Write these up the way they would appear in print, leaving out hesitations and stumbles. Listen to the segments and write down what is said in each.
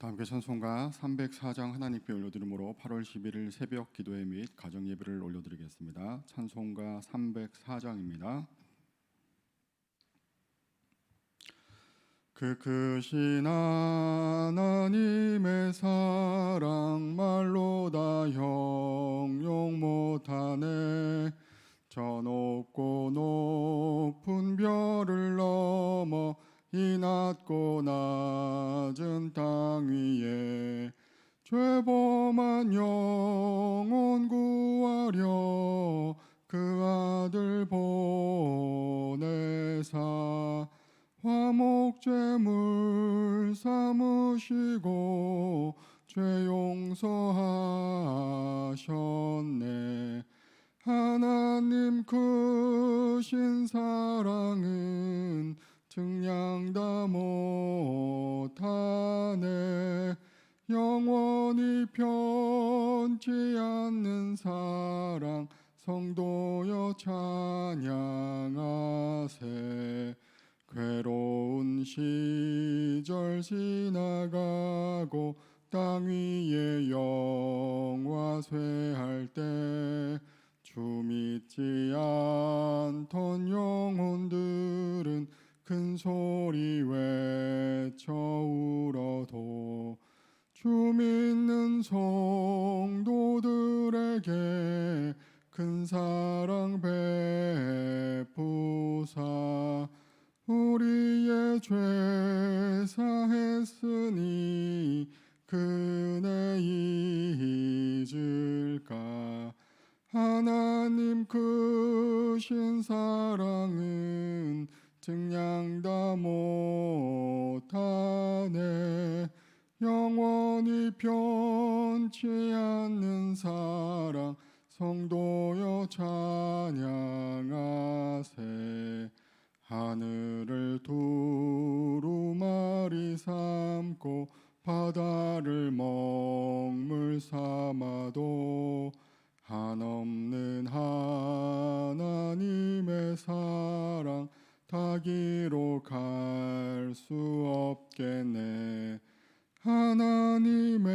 다 함께 찬송가 304장 하나님께 올려드림으로 8월 11일 새벽 기도회 및 가정 예배를 올려드리겠습니다. 찬송가 304장입니다. 그 크신 하나님의 사랑 말로 다 형용 못하네. 저 높고 높은 별을 넘어 이 낮고 낮은 땅 위에 죄범한 영혼 구하려 그 아들 보내사 화목제물 삼으시고 죄 용서하셨네. 하나님 크신 사랑은 증량 다 못하네. 영원히 변치 않는 사랑 성도여 찬양하세. 괴로운 시절 지나가고 땅 위에 영화 쇠할 때 주 믿지 않던 영혼들은 큰 소리 외쳐 울어도 주 믿는 성도들에게 큰 사랑 베푸사 우리의 죄 사했으니 그네 잊을까. 하나님 크신 사랑은 증량 다 못하네. 영원히 변치 않는 사랑 성도여 찬양하세. 하늘을 두루마리 삼고 바다를 먹물 삼아도 한없는 하나님의 사랑 다 기록할 수 없겠네. 하나님의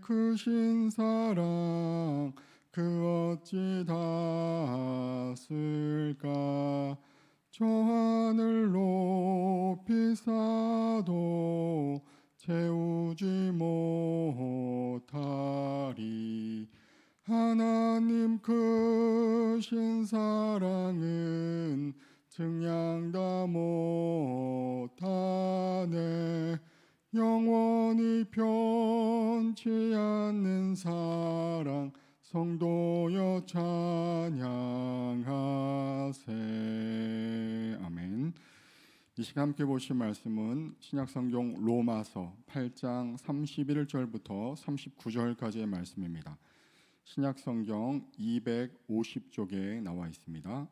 크신 사랑 그 어찌 닿았을까. 저 하늘 높이 쌓아도 채우지 못하리. 하나님 크신 사랑은 증량 다 못하네. 영원히 변치 않는 사랑 성도여 찬양하세. 아멘. 이 시간 함께 보실 말씀은 신약성경 로마서 8장 31절부터 39절까지의 말씀입니다. 신약성경 250쪽에 나와 있습니다.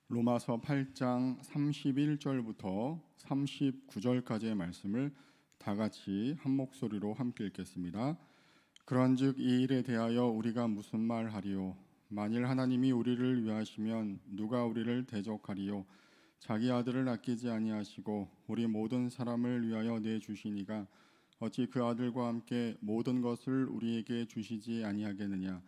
로마서 8장 31절부터 39절까지의 말씀을 다 같이 한 목소리로 함께 읽겠습니다. 그런즉 이 일에 대하여 우리가 무슨 말하리요? 만일 하나님이 우리를 위하시면 누가 우리를 대적하리요? 자기 아들을 아끼지 아니하시고 우리 모든 사람을 위하여 내주시니가 어찌 그 아들과 함께 모든 것을 우리에게 주시지 아니하겠느냐?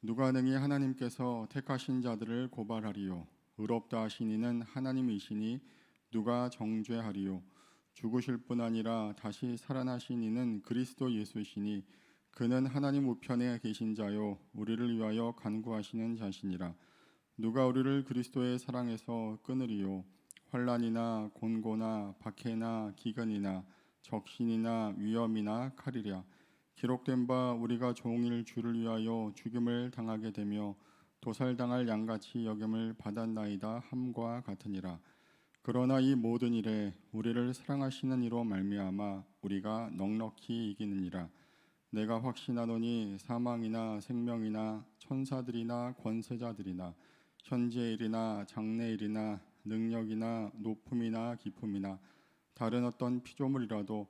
누가 능히 하나님께서 택하신 자들을 고발하리요? 의롭다 하신 이는 하나님이시니 누가 정죄하리요? 죽으실 뿐 아니라 다시 살아나신 이는 그리스도 예수시니 그는 하나님 우편에 계신 자요 우리를 위하여 간구하시는 자시니라. 누가 우리를 그리스도의 사랑에서 끊으리요? 환난이나 곤고나 박해나 기근이나 적신이나 위험이나 칼이랴. 기록된 바 우리가 종일 주를 위하여 죽임을 당하게 되며 도살당할 양같이 여김을 받았나이다 함과 같으니라. 그러나 이 모든 일에 우리를 사랑하시는 이로 말미암아 우리가 넉넉히 이기느니라. 내가 확신하노니 사망이나 생명이나 천사들이나 권세자들이나 현재일이나 장래일이나 능력이나 높음이나 깊음이나 다른 어떤 피조물이라도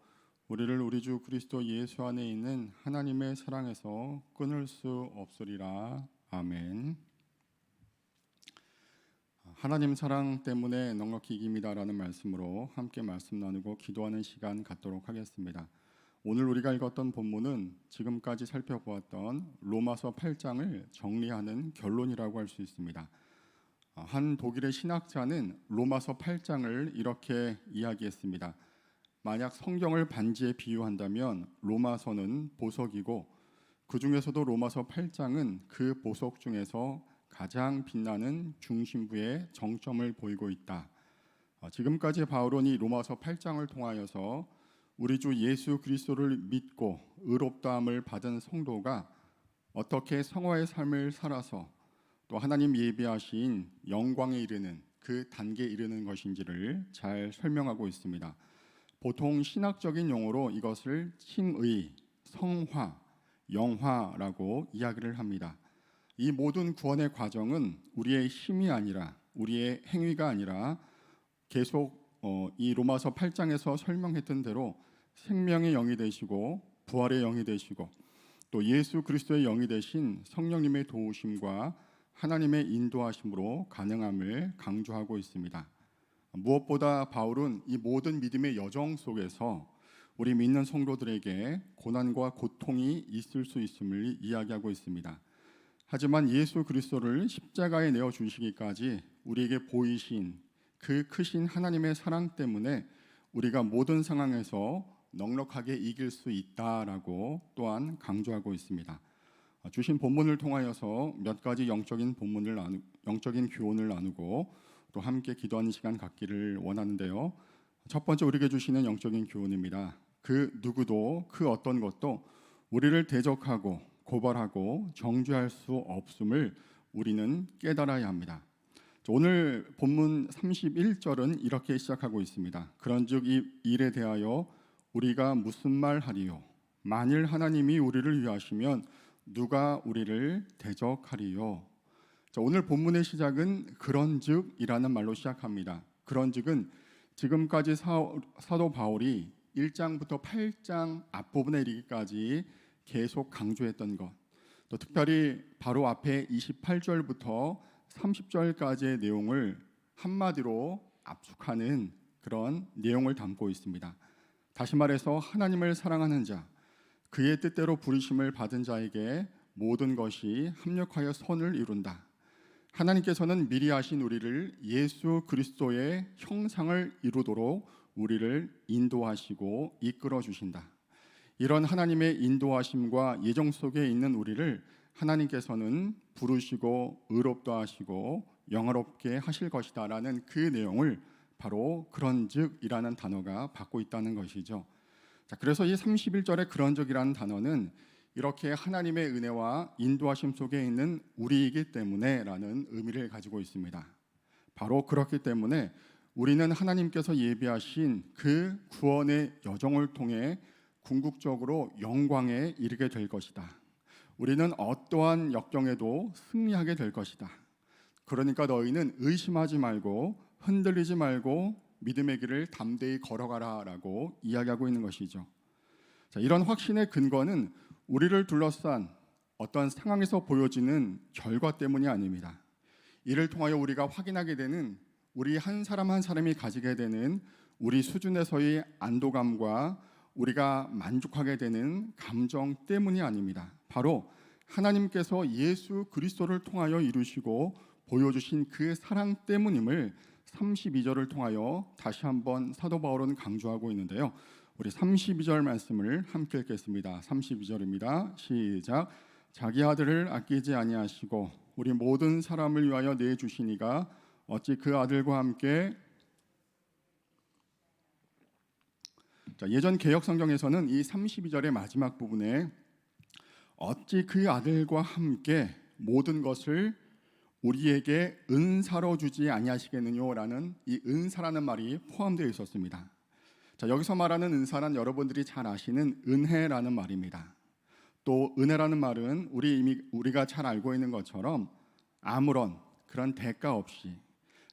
우리를 우리 주 그리스도 예수 안에 있는 하나님의 사랑에서 끊을 수 없으리라. 아멘. 하나님 사랑 때문에 넉넉히 이깁니다라는 말씀으로 함께 말씀 나누고 기도하는 시간 갖도록 하겠습니다. 오늘 우리가 읽었던 본문은 지금까지 살펴보았던 로마서 8장을 정리하는 결론이라고 할 수 있습니다. 한 독일의 신학자는 로마서 8장을 이렇게 이야기했습니다. 만약 성경을 반지에 비유한다면 로마서는 보석이고 그 중에서도 로마서 8장은 그 보석 중에서 가장 빛나는 중심부의 정점을 보이고 있다. 지금까지 바울은 이 로마서 8장을 통하여서 우리 주 예수 그리스도를 믿고 의롭다함을 받은 성도가 어떻게 성화의 삶을 살아서 또 하나님 예비하신 영광에 이르는 그 단계에 이르는 것인지를 잘 설명하고 있습니다. 보통 신학적인 용어로 이것을 칭의, 성화, 영화라고 이야기를 합니다. 이 모든 구원의 과정은 우리의 힘이 아니라 우리의 행위가 아니라 계속 이 로마서 8장에서 설명했던 대로 생명의 영이 되시고 부활의 영이 되시고 또 예수 그리스도의 영이 되신 성령님의 도우심과 하나님의 인도하심으로 가능함을 강조하고 있습니다. 무엇보다 바울은 이 모든 믿음의 여정 속에서 우리 믿는 성도들에게 고난과 고통이 있을 수 있음을 이야기하고 있습니다. 하지만 예수 그리스도를 십자가에 내어 주시기까지 우리에게 보이신 그 크신 하나님의 사랑 때문에 우리가 모든 상황에서 넉넉하게 이길 수 있다라고 또한 강조하고 있습니다. 주신 본문을 통하여서 몇 가지 영적인 교훈을 나누고 또 함께 기도하는 시간 갖기를 원하는데요. 첫 번째 우리에게 주시는 영적인 교훈입니다. 그 누구도 그 어떤 것도 우리를 대적하고 고발하고 정죄할 수 없음을 우리는 깨달아야 합니다. 오늘 본문 31절은 이렇게 시작하고 있습니다. 그런즉 이 일에 대하여 우리가 무슨 말 하리요? 만일 하나님이 우리를 위하시면 누가 우리를 대적하리요? 오늘 본문의 시작은 그런즉이라는 말로 시작합니다. 그런즉은 지금까지 사도 바울이 1장부터 8장 앞부분에 이르기까지 계속 강조했던 것, 또 특별히 바로 앞에 28절부터 30절까지의 내용을 한마디로 압축하는 그런 내용을 담고 있습니다. 다시 말해서 하나님을 사랑하는 자, 그의 뜻대로 부르심을 받은 자에게 모든 것이 합력하여 선을 이룬다. 하나님께서는 미리 하신 우리를 예수 그리스도의 형상을 이루도록 우리를 인도하시고 이끌어 주신다. 이런 하나님의 인도하심과 예정 속에 있는 우리를 하나님께서는 부르시고 의롭다 하시고 영화롭게 하실 것이다 라는 그 내용을 바로 그런즉이라는 단어가 받고 있다는 것이죠. 그래서 이 31절의 그런즉이라는 단어는 이렇게 하나님의 은혜와 인도하심 속에 있는 우리이기 때문에 라는 의미를 가지고 있습니다. 바로 그렇기 때문에 우리는 하나님께서 예비하신 그 구원의 여정을 통해 궁극적으로 영광에 이르게 될 것이다. 우리는 어떠한 역경에도 승리하게 될 것이다. 그러니까 너희는 의심하지 말고 흔들리지 말고 믿음의 길을 담대히 걸어가라 라고 이야기하고 있는 것이죠. 이런 확신의 근거는 우리를 둘러싼 어떤 상황에서 보여지는 결과 때문이 아닙니다. 이를 통하여 우리가 확인하게 되는 우리 한 사람 한 사람이 가지게 되는 우리 수준에서의 안도감과 우리가 만족하게 되는 감정 때문이 아닙니다. 바로 하나님께서 예수 그리스도를 통하여 이루시고 보여주신 그 사랑 때문임을 32절을 통하여 다시 한번 사도 바울은 강조하고 있는데요. 우리 32절 말씀을 함께 읽겠습니다. 32절입니다. 시작. 자기 아들을 아끼지 아니하시고 우리 모든 사람을 위하여 내주시니가 어찌 그 아들과 함께 예전 개역 성경에서는 이 32절의 마지막 부분에 어찌 그 아들과 함께 모든 것을 우리에게 은사로 주지 아니하시겠느냐라는 이 은사라는 말이 포함되어 있었습니다. 여기서 말하는 은사는 여러분들이 잘 아시는 은혜라는 말입니다. 또 은혜라는 말은 우리가 잘 알고 있는 것처럼 아무런 그런 대가 없이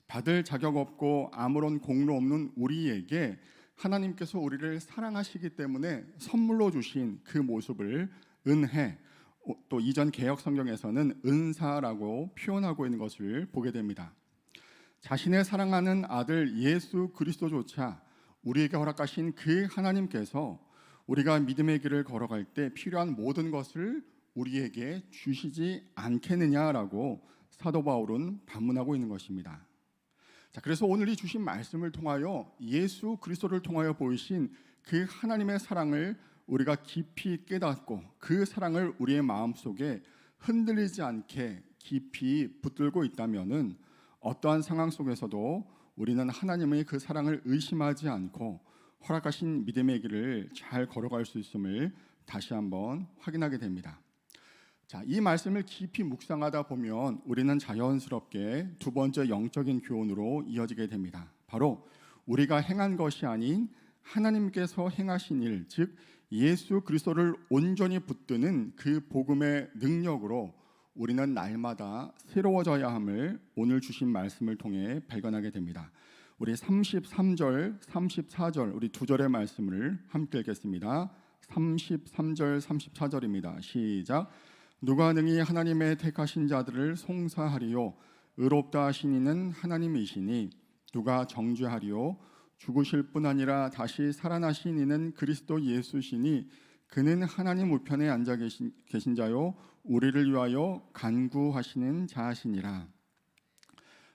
받을 자격 없고 아무런 공로 없는 우리에게 하나님께서 우리를 사랑하시기 때문에 선물로 주신 그 모습을 은혜, 또 이전 개역 성경에서는 은사라고 표현하고 있는 것을 보게 됩니다. 자신의 사랑하는 아들 예수 그리스도조차 우리에게 허락하신 그 하나님께서 우리가 믿음의 길을 걸어갈 때 필요한 모든 것을 우리에게 주시지 않겠느냐라고 사도 바울은 반문하고 있는 것입니다. 자, 그래서 오늘 이 주신 말씀을 통하여 예수 그리스도를 통하여 보이신 그 하나님의 사랑을 우리가 깊이 깨닫고 그 사랑을 우리의 마음속에 흔들리지 않게 깊이 붙들고 있다면은 어떠한 상황 속에서도 우리는 하나님의 그 사랑을 의심하지 않고 허락하신 믿음의 길을 잘 걸어갈 수 있음을 다시 한번 확인하게 됩니다. 자, 이 말씀을 깊이 묵상하다 보면 우리는 자연스럽게 두 번째 영적인 교훈으로 이어지게 됩니다. 바로 우리가 행한 것이 아닌 하나님께서 행하신 일, 즉 예수 그리스도를 온전히 붙드는 그 복음의 능력으로 우리는 날마다 새로워져야 함을 오늘 주신 말씀을 통해 발견하게 됩니다. 우리 33절, 34절 우리 두 절의 말씀을 함께 읽겠습니다. 33절, 34절입니다. 시작. 누가 능히 하나님의 택하신 자들을 송사하리요 의롭다 하신 이는 하나님이시니 누가 정죄하리요 죽으실 뿐 아니라 다시 살아나신 이는 그리스도 예수시니 그는 하나님 우편에 앉아 계신 자요 우리를 위하여 간구하시는 자시니라.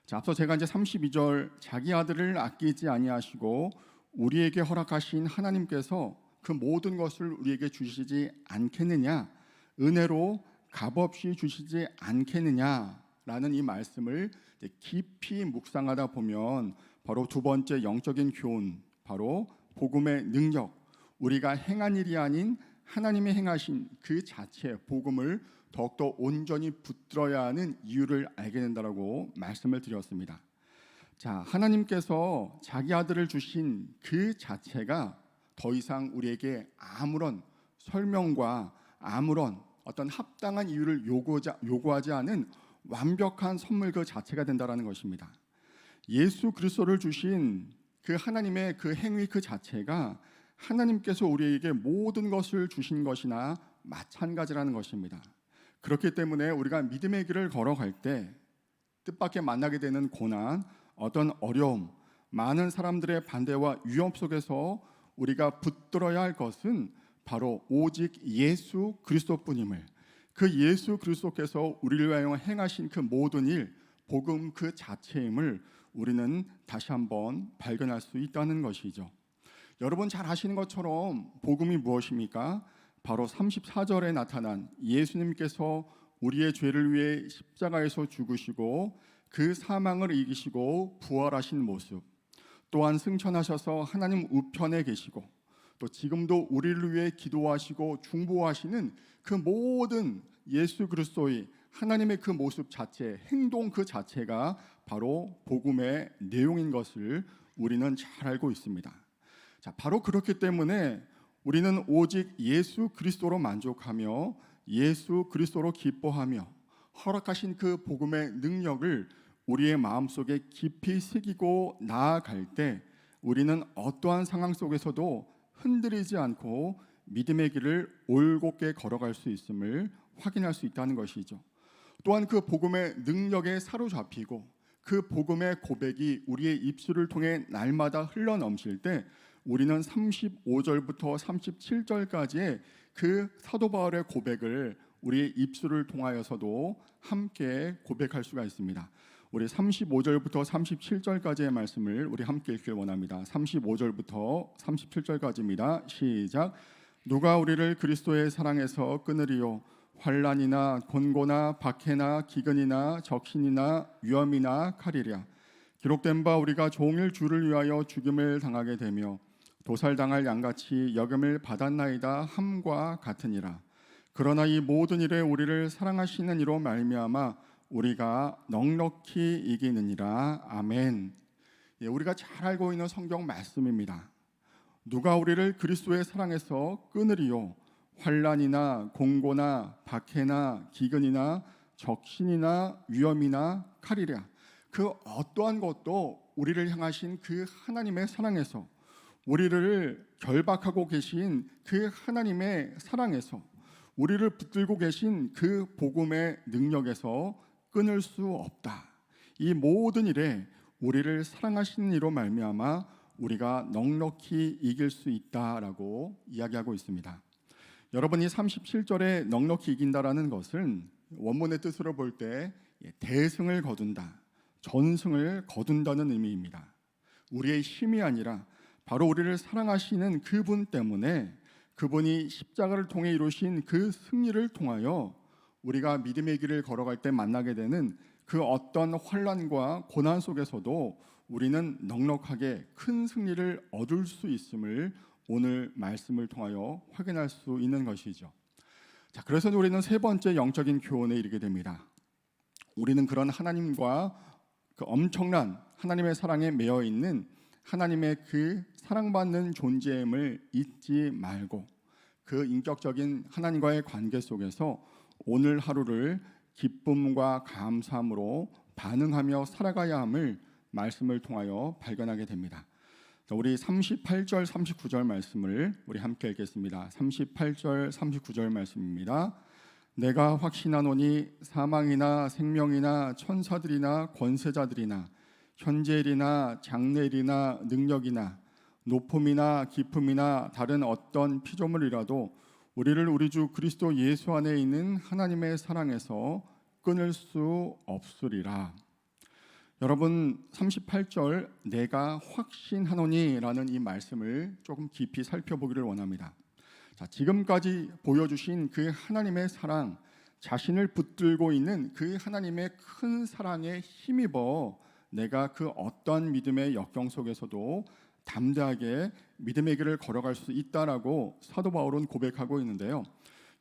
자, 앞서 제가 이제 32절 자기 아들을 아끼지 아니하시고 우리에게 허락하신 하나님께서 그 모든 것을 우리에게 주시지 않겠느냐, 은혜로 값없이 주시지 않겠느냐라는 이 말씀을 깊이 묵상하다 보면 바로 두 번째 영적인 교훈, 바로 복음의 능력, 우리가 행한 일이 아닌 하나님의 행하신 그 자체 복음을 더욱더 온전히 붙들어야 하는 이유를 알게 된다라고 말씀을 드렸습니다. 자, 하나님께서 자기 아들을 주신 그 자체가 더 이상 우리에게 아무런 설명과 아무런 어떤 합당한 이유를 요구하지 않은 완벽한 선물 그 자체가 된다라는 것입니다. 예수 그리스도를 주신 그 하나님의 그 행위 그 자체가 하나님께서 우리에게 모든 것을 주신 것이나 마찬가지라는 것입니다. 그렇기 때문에 우리가 믿음의 길을 걸어갈 때 뜻밖의 만나게 되는 고난, 어떤 어려움, 많은 사람들의 반대와 위험 속에서 우리가 붙들어야 할 것은 바로 오직 예수 그리스도뿐임을, 그 예수 그리스도께서 우리를 위하여 행하신 그 모든 일, 복음 그 자체임을 우리는 다시 한번 발견할 수 있다는 것이죠. 여러분 잘 아시는 것처럼 복음이 무엇입니까? 바로 34절에 나타난 예수님께서 우리의 죄를 위해 십자가에서 죽으시고 그 사망을 이기시고 부활하신 모습, 또한 승천하셔서 하나님 우편에 계시고 또 지금도 우리를 위해 기도하시고 중보하시는 그 모든 예수 그리스도의 하나님의 그 모습 자체, 행동 그 자체가 바로 복음의 내용인 것을 우리는 잘 알고 있습니다. 자, 바로 그렇기 때문에 우리는 오직 예수 그리스도로 만족하며 예수 그리스도로 기뻐하며 허락하신 그 복음의 능력을 우리의 마음속에 깊이 새기고 나아갈 때 우리는 어떠한 상황 속에서도 흔들리지 않고 믿음의 길을 올곧게 걸어갈 수 있음을 확인할 수 있다는 것이죠. 또한 그 복음의 능력에 사로잡히고 그 복음의 고백이 우리의 입술을 통해 날마다 흘러넘칠 때 우리는 35절부터 37절까지의 그 사도 바울의 고백을 우리의 입술을 통하여서도 함께 고백할 수가 있습니다. 우리 35절부터 37절까지의 말씀을 우리 함께 읽길 원합니다. 35절부터 37절까지입니다. 시작. 누가 우리를 그리스도의 사랑에서 끊으리요? 환난이나 곤고나 박해나 기근이나 적신이나 위험이나 칼이랴. 기록된 바 우리가 종일 주를 위하여 죽임을 당하게 되며 도살당할 양같이 여김을 받았나이다 함과 같으니라. 그러나 이 모든 일에 우리를 사랑하시는 이로 말미암아 우리가 넉넉히 이기느니라. 아멘. 예, 우리가 잘 알고 있는 성경 말씀입니다. 누가 우리를 그리스도의 사랑에서 끊으리요? 환난이나 공고나 박해나 기근이나 적신이나 위험이나 칼이랴. 그 어떠한 것도 우리를 향하신 그 하나님의 사랑에서, 우리를 결박하고 계신 그 하나님의 사랑에서, 우리를 붙들고 계신 그 복음의 능력에서 끊을 수 없다. 이 모든 일에 우리를 사랑하시는 이로 말미암아 우리가 넉넉히 이길 수 있다라고 이야기하고 있습니다. 여러분, 이 37절에 넉넉히 이긴다라는 것은 원문의 뜻으로 볼 때 대승을 거둔다, 전승을 거둔다는 의미입니다. 우리의 힘이 아니라 바로 우리를 사랑하시는 그분 때문에, 그분이 십자가를 통해 이루신 그 승리를 통하여 우리가 믿음의 길을 걸어갈 때 만나게 되는 그 어떤 환난과 고난 속에서도 우리는 넉넉하게 큰 승리를 얻을 수 있음을 오늘 말씀을 통하여 확인할 수 있는 것이죠. 자, 그래서 우리는 세 번째 영적인 교훈에 이르게 됩니다. 우리는 그런 하나님과 그 엄청난 하나님의 사랑에 매여 있는 하나님의 그 사랑받는 존재임을 잊지 말고 그 인격적인 하나님과의 관계 속에서 오늘 하루를 기쁨과 감사함으로 반응하며 살아가야 함을 말씀을 통하여 발견하게 됩니다. 우리 38절 39절 말씀을 우리 함께 읽겠습니다. 38절 39절 말씀입니다. 내가 확신하노니 사망이나 생명이나 천사들이나 권세자들이나 현재일이나 장래일이나 능력이나 높음이나 깊음이나 다른 어떤 피조물이라도 우리를 우리 주 그리스도 예수 안에 있는 하나님의 사랑에서 끊을 수 없으리라. 여러분, 38절 내가 확신하노니 라는 이 말씀을 조금 깊이 살펴보기를 원합니다. 자, 지금까지 보여주신 그 하나님의 사랑, 자신을 붙들고 있는 그 하나님의 큰 사랑에 힘입어 내가 그 어떤 믿음의 역경 속에서도 담대하게 믿음의 길을 걸어갈 수 있다라고 사도 바울은 고백하고 있는데요.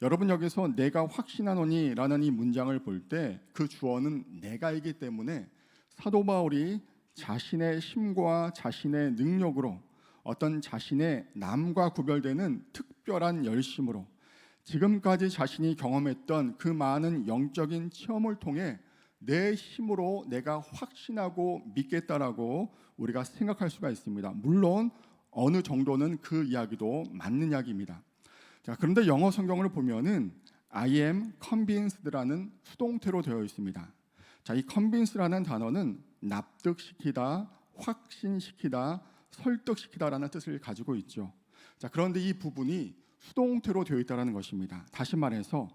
여러분, 여기서 내가 확신하노니 라는 이 문장을 볼 때 그 주어는 내가이기 때문에 사도 바울이 자신의 힘과 자신의 능력으로 어떤 자신의 남과 구별되는 특별한 열심으로 지금까지 자신이 경험했던 그 많은 영적인 체험을 통해 내 힘으로 내가 확신하고 믿겠다라고 우리가 생각할 수가 있습니다. 물론 어느 정도는 그 이야기도 맞는 이야기입니다. 자, 그런데 영어 성경을 보면은 I am convinced라는 수동태로 되어 있습니다. 자, 이 convince라는 단어는 납득시키다, 확신시키다, 설득시키다라는 뜻을 가지고 있죠. 자, 그런데 이 부분이 수동태로 되어 있다는 것입니다. 다시 말해서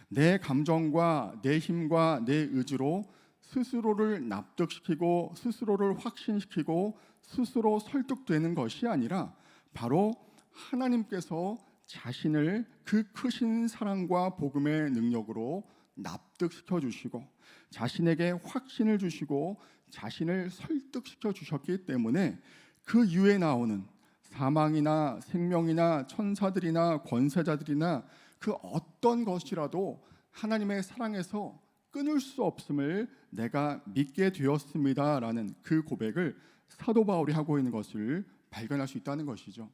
내 감정과 내 힘과 내 의지로 스스로를 납득시키고 스스로를 확신시키고 스스로 설득되는 것이 아니라 바로 하나님께서 자신을 그 크신 사랑과 복음의 능력으로 납득시켜 주시고 자신에게 확신을 주시고 자신을 설득시켜 주셨기 때문에 그 이후에 나오는 사망이나 생명이나 천사들이나 권세자들이나 그 어떤 것이라도 하나님의 사랑에서 끊을 수 없음을 내가 믿게 되었습니다라는 그 고백을 사도 바울이 하고 있는 것을 발견할 수 있다는 것이죠.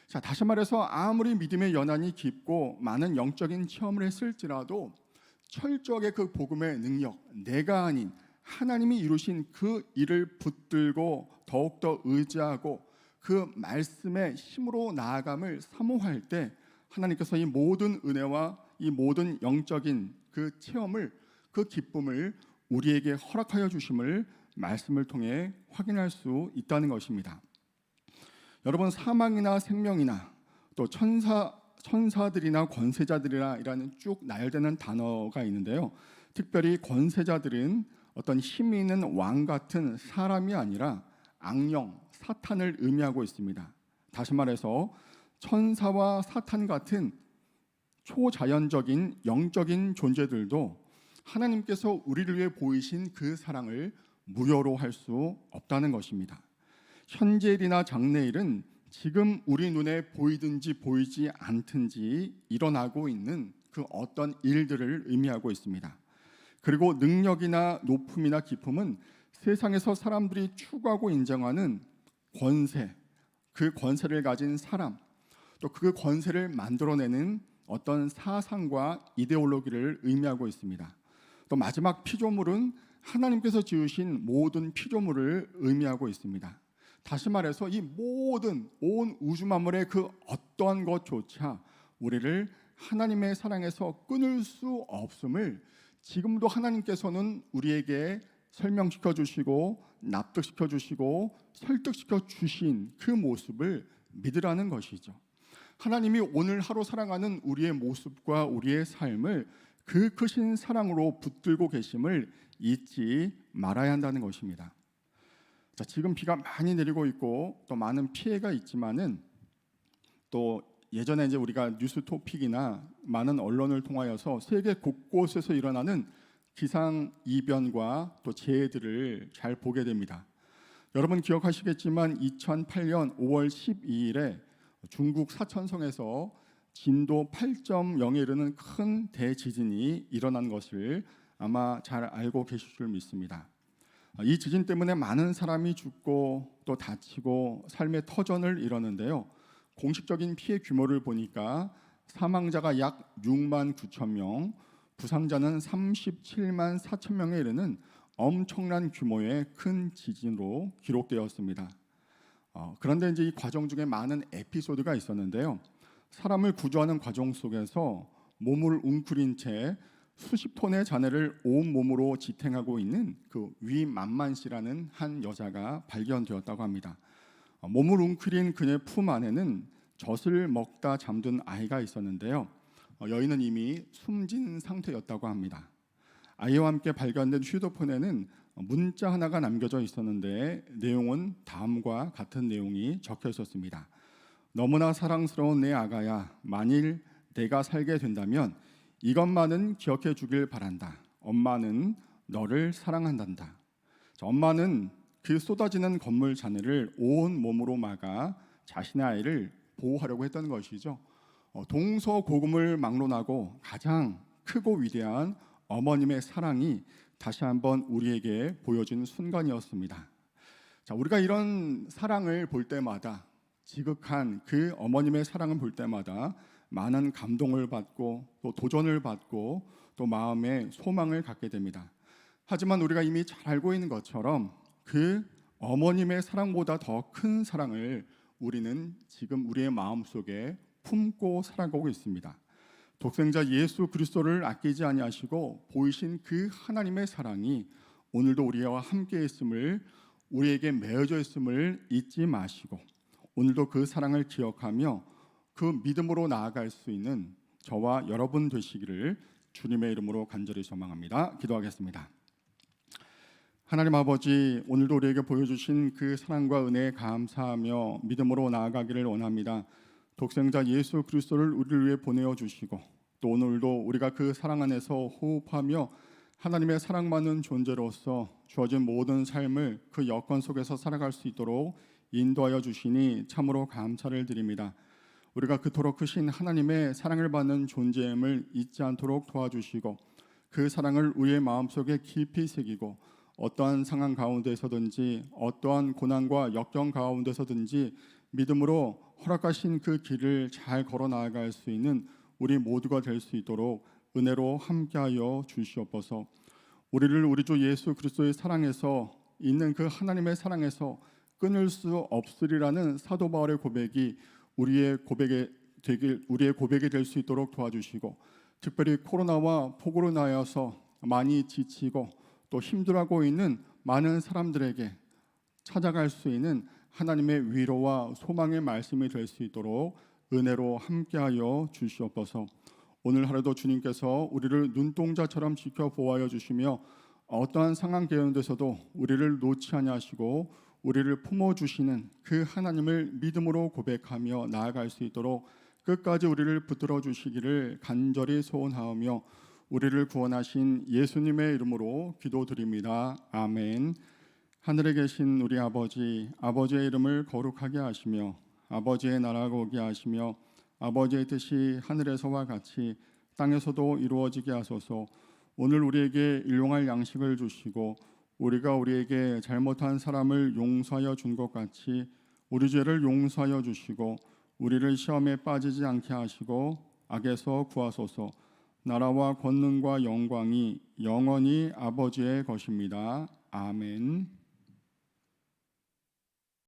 자, 다시 말해서 아무리 믿음의 연한이 깊고 많은 영적인 체험을 했을지라도 철저하게 그 복음의 능력, 내가 아닌 하나님이 이루신 그 일을 붙들고 더욱더 의지하고 그 말씀의 힘으로 나아감을 사모할 때 하나님께서 이 모든 은혜와 이 모든 영적인 그 체험을, 그 기쁨을 우리에게 허락하여 주심을 말씀을 통해 확인할 수 있다는 것입니다. 여러분, 사망이나 생명이나 또 천사들이나 권세자들이라 이라는 쭉 나열되는 단어가 있는데요. 특별히 권세자들은 어떤 힘이 있는 왕 같은 사람이 아니라 악령, 사탄을 의미하고 있습니다. 다시 말해서 천사와 사탄 같은 초자연적인 영적인 존재들도 하나님께서 우리를 위해 보이신 그 사랑을 무효로 할 수 없다는 것입니다. 현재일이나 장래일은 지금 우리 눈에 보이든지 보이지 않든지 일어나고 있는 그 어떤 일들을 의미하고 있습니다. 그리고 능력이나 높음이나 깊음은 세상에서 사람들이 추구하고 인정하는 권세, 그 권세를 가진 사람, 또 그 권세를 만들어내는 어떤 사상과 이데올로기를 의미하고 있습니다. 또 마지막 피조물은 하나님께서 지으신 모든 피조물을 의미하고 있습니다. 다시 말해서 이 모든 온 우주 만물의 그 어떠한 것조차 우리를 하나님의 사랑에서 끊을 수 없음을 지금도 하나님께서는 우리에게 설명시켜 주시고 납득시켜 주시고 설득시켜 주신 그 모습을 믿으라는 것이죠. 하나님이 오늘 하루 살아가는 우리의 모습과 우리의 삶을 그 크신 사랑으로 붙들고 계심을 잊지 말아야 한다는 것입니다. 자, 지금 비가 많이 내리고 있고 또 많은 피해가 있지만은 또 예전에 이제 우리가 뉴스 토픽이나 많은 언론을 통하여서 세계 곳곳에서 일어나는 기상 이변과 또 재해들을 잘 보게 됩니다. 여러분 기억하시겠지만 2008년 5월 12일에 중국 사천성에서 진도 8.0에 이르는 큰 대지진이 일어난 것을 아마 잘 알고 계실 줄 믿습니다. 이 지진 때문에 많은 사람이 죽고 또 다치고 삶의 터전을 이뤘는데요. 공식적인 피해 규모를 보니까 사망자가 약 6만 9천 명, 부상자는 37만 4천 명에 이르는 엄청난 규모의 큰 지진으로 기록되었습니다. 그런데 이제 이 과정 중에 많은 에피소드가 있었는데요. 사람을 구조하는 과정 속에서 몸을 웅크린 채 수십 톤의 잔해를 온 몸으로 지탱하고 있는 그 위만만 씨라는 한 여자가 발견되었다고 합니다. 몸을 웅크린 그녀의 품 안에는 젖을 먹다 잠든 아이가 있었는데요. 여인은 이미 숨진 상태였다고 합니다. 아이와 함께 발견된 휴대폰에는 문자 하나가 남겨져 있었는데 내용은 다음과 같은 내용이 적혀 있었습니다. 너무나 사랑스러운 내 아가야, 만일 내가 살게 된다면 이것만은 기억해 주길 바란다. 엄마는 너를 사랑한단다. 엄마는 그 쏟아지는 건물 잔해를 온 몸으로 막아 자신의 아이를 보호하려고 했던 것이죠. 동서고금을 막론하고 가장 크고 위대한 어머님의 사랑이 다시 한번 우리에게 보여진 순간이었습니다. 자, 우리가 이런 사랑을 볼 때마다, 지극한 그 어머님의 사랑을 볼 때마다 많은 감동을 받고 또 도전을 받고 또 마음에 소망을 갖게 됩니다. 하지만 우리가 이미 잘 알고 있는 것처럼 그 어머님의 사랑보다 더 큰 사랑을 우리는 지금 우리의 마음속에 품고 살아가고 있습니다. 독생자 예수 그리스도를 아끼지 아니하시고 보이신 그 하나님의 사랑이 오늘도 우리와 함께 있음을, 우리에게 맺어져 있음을 잊지 마시고 오늘도 그 사랑을 기억하며 그 믿음으로 나아갈 수 있는 저와 여러분 되시기를 주님의 이름으로 간절히 소망합니다. 기도하겠습니다. 하나님 아버지, 오늘도 우리에게 보여주신 그 사랑과 은혜에 감사하며 믿음으로 나아가기를 원합니다. 독생자 예수 그리스도를 우리를 위해 보내어 주시고 또 오늘도 우리가 그 사랑 안에서 호흡하며 하나님의 사랑받는 존재로서 주어진 모든 삶을 그 여건 속에서 살아갈 수 있도록 인도하여 주시니 참으로 감사를 드립니다. 우리가 그토록 크신 하나님의 사랑을 받는 존재임을 잊지 않도록 도와주시고 그 사랑을 우리의 마음속에 깊이 새기고 어떠한 상황 가운데서든지 어떠한 고난과 역경 가운데서든지 믿음으로 허락하신 그 길을 잘 걸어 나아갈 수 있는 우리 모두가 될 수 있도록 은혜로 함께하여 주시옵소서. 우리를 우리 주 예수 그리스도의 사랑에서 있는 그 하나님의 사랑에서 끊을 수 없으리라는 사도 바울의 고백이 우리의 고백이 될 수 있도록 도와주시고 특별히 코로나와 폭우로 인하여서 많이 지치고 또 힘들어하고 있는 많은 사람들에게 찾아갈 수 있는 하나님의 위로와 소망의 말씀이 될 수 있도록 은혜로 함께하여 주시옵소서. 오늘 하루도 주님께서 우리를 눈동자처럼 지켜보아여 주시며 어떠한 상황 가운데서도 우리를 놓지 아니하시고 우리를 품어주시는 그 하나님을 믿음으로 고백하며 나아갈 수 있도록 끝까지 우리를 붙들어 주시기를 간절히 소원하오며 우리를 구원하신 예수님의 이름으로 기도드립니다. 아멘. 하늘에 계신 우리 아버지, 아버지의 이름을 거룩하게 하시며 아버지의 나라가 오게 하시며 아버지의 뜻이 하늘에서와 같이 땅에서도 이루어지게 하소서. 오늘 우리에게 일용할 양식을 주시고 우리가 우리에게 잘못한 사람을 용서하여 준 것 같이 우리 죄를 용서하여 주시고 우리를 시험에 빠지지 않게 하시고 악에서 구하소서. 나라와 권능과 영광이 영원히 아버지의 것입니다. 아멘.